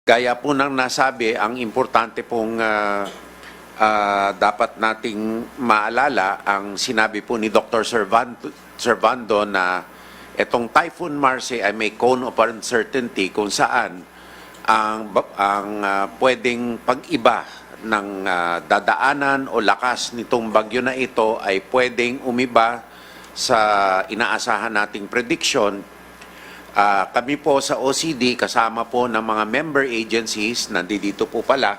Gaya po ng nasabi, ang importante pong dapat nating maalala ang sinabi po ni Dr. Servando na itong Typhoon Marcy ay may cone of uncertainty kung saan ang pwedeng pag-iba ng dadaanan o lakas nitong bagyo na ito ay pwedeng umiba sa inaasahan nating prediction. Kami po sa OCD, kasama po ng mga member agencies, nandito po pala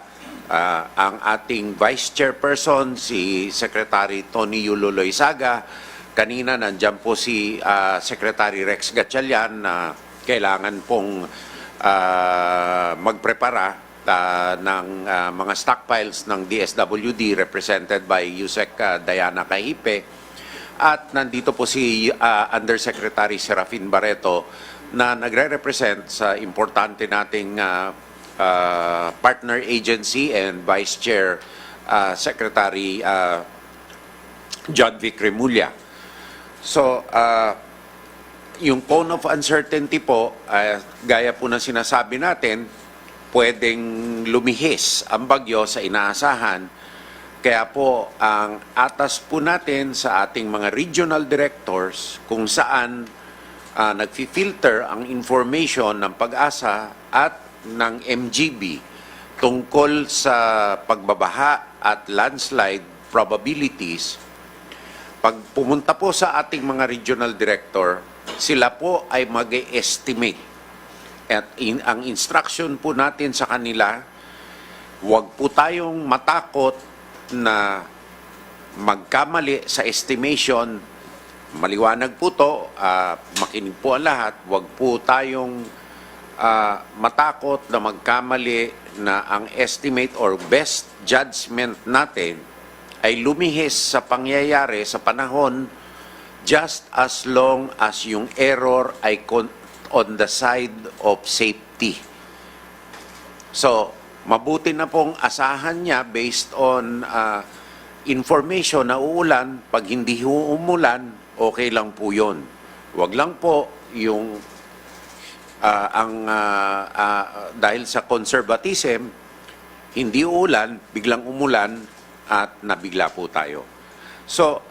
ang ating Vice Chairperson, si Secretary Tony Yulo Loizaga. Kanina nandyan po si Secretary Rex Gatchalian na kailangan pong magprepara ng mga stockpiles ng DSWD represented by Yusek Diana Cahipe. At nandito po si Undersecretary Serafin Barreto na nagre-represent sa importante nating partner agency and Vice Chair Secretary John Vic Remulla. So, yung cone of uncertainty po, gaya po ng sinasabi natin, pwedeng lumihis ang bagyo sa inaasahan. Kaya po, ang atas po natin sa ating mga regional directors kung saan nagfi-filter ang information ng Pag-asa at ng MGB tungkol sa pagbabaha at landslide probabilities. Pag pumunta po sa ating mga regional director, sila po ay mag-estimate. At ang instruction po natin sa kanila, huwag po tayong matakot na magkamali sa estimation. Maliwanag po to, makinig po ang lahat, huwag po tayong matakot na magkamali na ang estimate or best judgment natin ay lumihis sa pangyayari sa panahon just as long as yung error ay on the side of safety. So, mabuti na pong asahan niya based on information na uulan. Pag hindi umulan, okay lang po yun. Huwag lang po yung dahil sa conservatism, hindi uulan, biglang umulan at nabigla po tayo. So,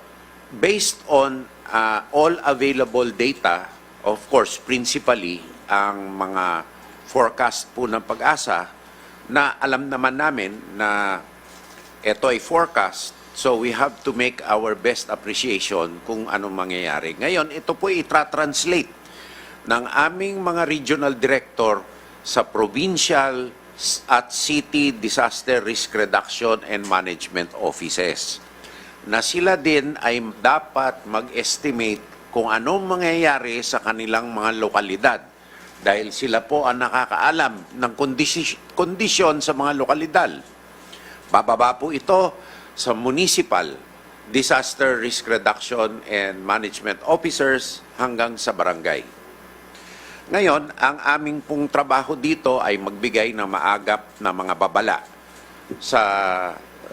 based on all available data, of course, principally, ang mga forecast po ng Pag-asa, na alam naman namin na ito ay forecast, so we have to make our best appreciation kung anong mangyayari. Ngayon, ito po itra-translate ng aming mga regional director sa provincial at city disaster risk reduction and management offices, na sila din ay dapat mag-estimate kung anong mangyayari sa kanilang mga lokalidad dahil sila po ang nakakaalam ng kondisyon sa mga lokalidad. Bababa po ito sa municipal disaster risk reduction and management officers hanggang sa barangay. Ngayon, ang aming pong trabaho dito ay magbigay ng maagap na mga babala. Sa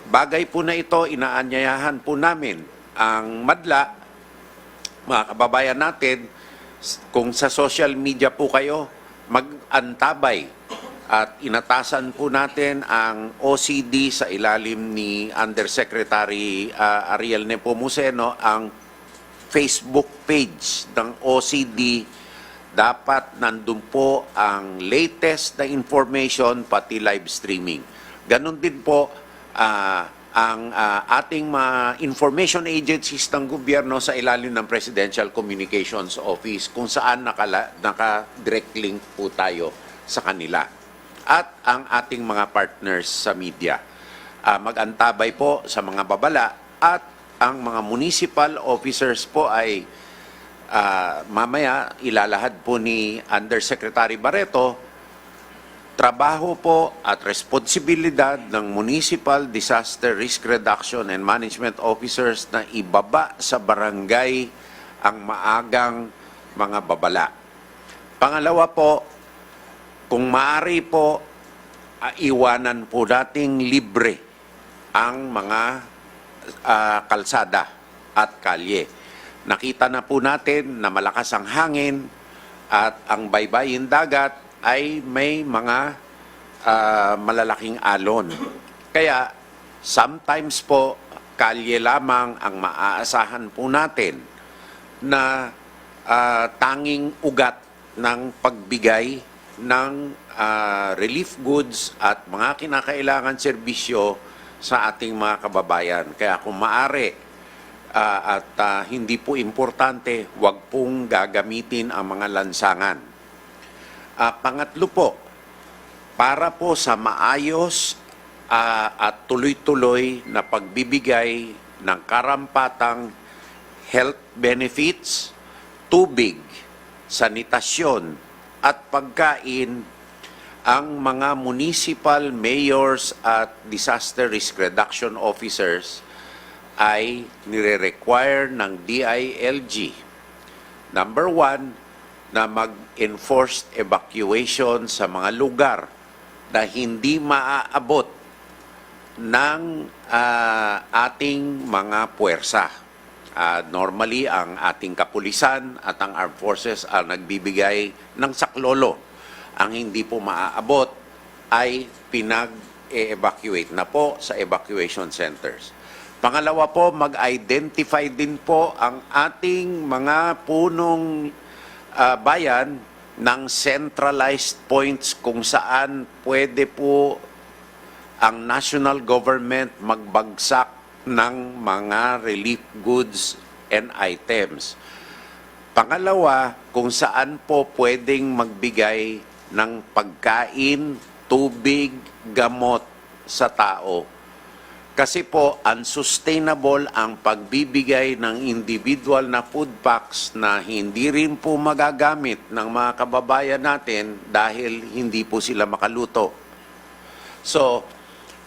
bagay po na ito, inaanyayahan po namin ang madla, mga kababayan natin, kung sa social media po kayo, mag-antabay at inatasan po natin ang OCD sa ilalim ni Undersecretary Ariel Nepomuceno, ang Facebook page ng OCD. Dapat nandun po ang latest na information pati live streaming. Ganon din po ang ating mga information agencies ng gobyerno sa ilalim ng Presidential Communications Office kung saan naka-direct link po tayo sa kanila. At ang ating mga partners sa media. Mag-antabay po sa mga babala at ang mga municipal officers po ay mamaya ilalahad po ni Undersecretary Barreto. Trabaho po at responsibilidad ng Municipal Disaster Risk Reduction and Management Officers na ibaba sa barangay ang maagang mga babala. Pangalawa po, kung maaari po, iwanan po nating libre ang mga kalsada at kalye. Nakita na po natin na malakas ang hangin at ang baybayin dagat ay may mga malalaking alon. Kaya sometimes po kalye lamang ang maaasahan po natin na tanging ugat ng pagbigay ng relief goods at mga kinakailangan serbisyo sa ating mga kababayan. Kaya kung maaari at hindi po importante, huwag pong gagamitin ang mga lansangan. Pangatlo po, para po sa maayos at tuloy-tuloy na pagbibigay ng karampatang health benefits, tubig, sanitasyon at pagkain, ang mga municipal mayors at disaster risk reduction officers ay nire-require ng DILG. Number one, na mag-enforced evacuation sa mga lugar na hindi maaabot ng ating mga puwersa. Normally, ang ating kapulisan at ang armed forces ang nagbibigay ng saklolo. Ang hindi po maaabot ay pinag-evacuate na po sa evacuation centers. Pangalawa po, mag-identify din po ang ating mga punong bayan ng centralized points kung saan pwede po ang national government magbagsak ng mga relief goods and items. Pangalawa, kung saan po pwedeng magbigay ng pagkain, tubig, gamot sa tao. Kasi po, unsustainable ang pagbibigay ng individual na food packs na hindi rin po magagamit ng mga kababayan natin dahil hindi po sila makaluto. So,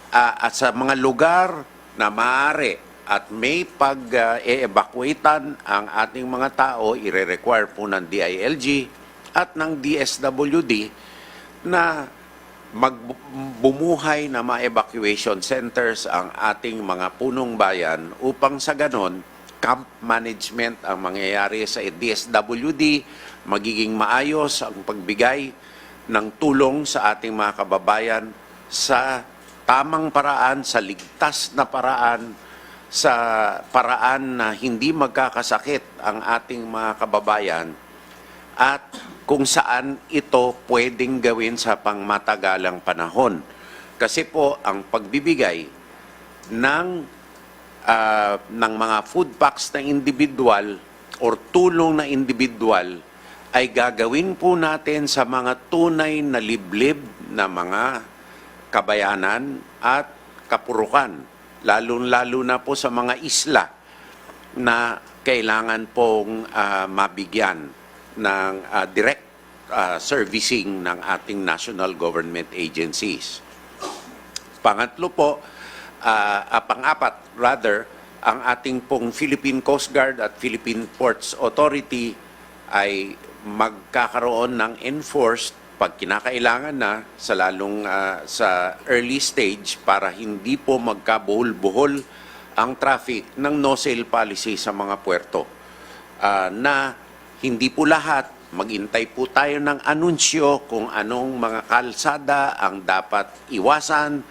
at sa mga lugar na maaari at may pag-e-evacuatean ang ating mga tao, ire-require po ng DILG at ng DSWD na magbumuhay na mga evacuation centers ang ating mga punong bayan upang sa ganon, camp management ang mangyayari sa DSWD, magiging maayos ang pagbigay ng tulong sa ating mga kababayan sa tamang paraan, sa ligtas na paraan, sa paraan na hindi magkakasakit ang ating mga kababayan at kung saan ito pwedeng gawin sa pangmatagalang panahon. Kasi po ang pagbibigay ng mga food packs na individual or tulong na individual ay gagawin po natin sa mga tunay na liblib na mga kabayanan at kapurukan, lalo-lalo na po sa mga isla na kailangan pong mabigyan ng direct servicing ng ating national government agencies. Pangatlo po, pang-apat rather, ang ating pong Philippine Coast Guard at Philippine Ports Authority ay magkakaroon ng enforced pag kinakailangan na sa lalong sa early stage para hindi po magkabuhol-buhol ang traffic ng no-sail policy sa mga puerto. Na hindi po lahat, maghintay po tayo ng anunsyo kung anong mga kalsada ang dapat iwasan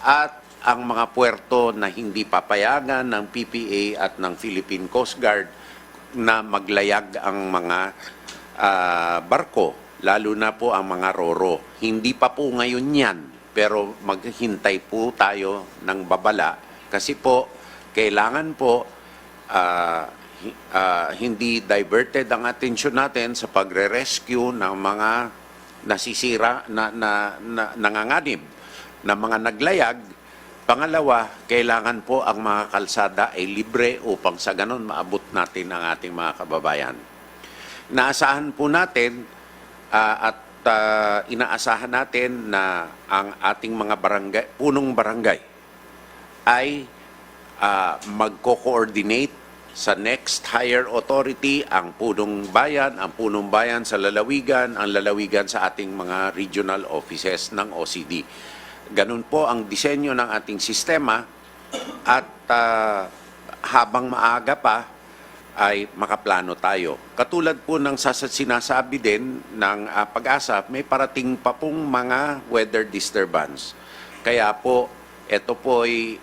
at ang mga puerto na hindi papayagan ng PPA at ng Philippine Coast Guard na maglayag ang mga barko, lalo na po ang mga roro. Hindi pa po ngayon yan, pero maghintay po tayo ng babala kasi po kailangan po hindi diverted ang atensyon natin sa pagre-rescue ng mga nasisira nanganganib na mga naglayag. Pangalawa, kailangan po ang mga kalsada ay libre upang sa ganon maabot natin ang ating mga kababayan. Naasahan po natin at inaasahan natin na ang ating mga barangay, punong barangay ay magko-coordinate sa next higher authority, ang punong bayan sa lalawigan, ang lalawigan sa ating mga regional offices ng OCD. Ganun po ang disenyo ng ating sistema at habang maaga pa, ay makaplano tayo. Katulad po ng sinasabi din ng Pag-asa, may parating pa pong mga weather disturbance. Kaya po, ito po ay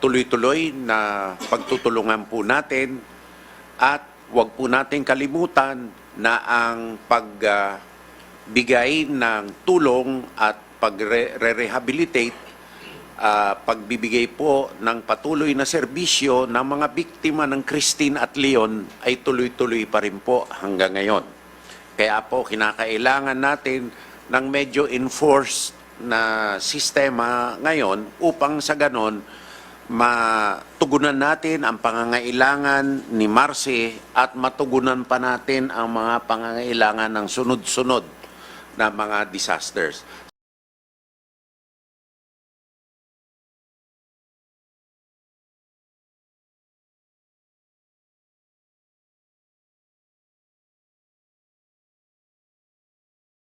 tuloy-tuloy na pagtutulungan po natin at huwag po natin kalimutan na ang pagbigay ng tulong at pagre-rehabilitate, pagbibigay po ng patuloy na serbisyo ng mga biktima ng Christine at Leon ay tuloy-tuloy pa rin po hanggang ngayon. Kaya po kinakailangan natin ng medyo enforced na sistema ngayon upang sa ganon matugunan natin ang pangangailangan ni Marcy at matugunan pa natin ang mga pangangailangan ng sunod-sunod na mga disasters.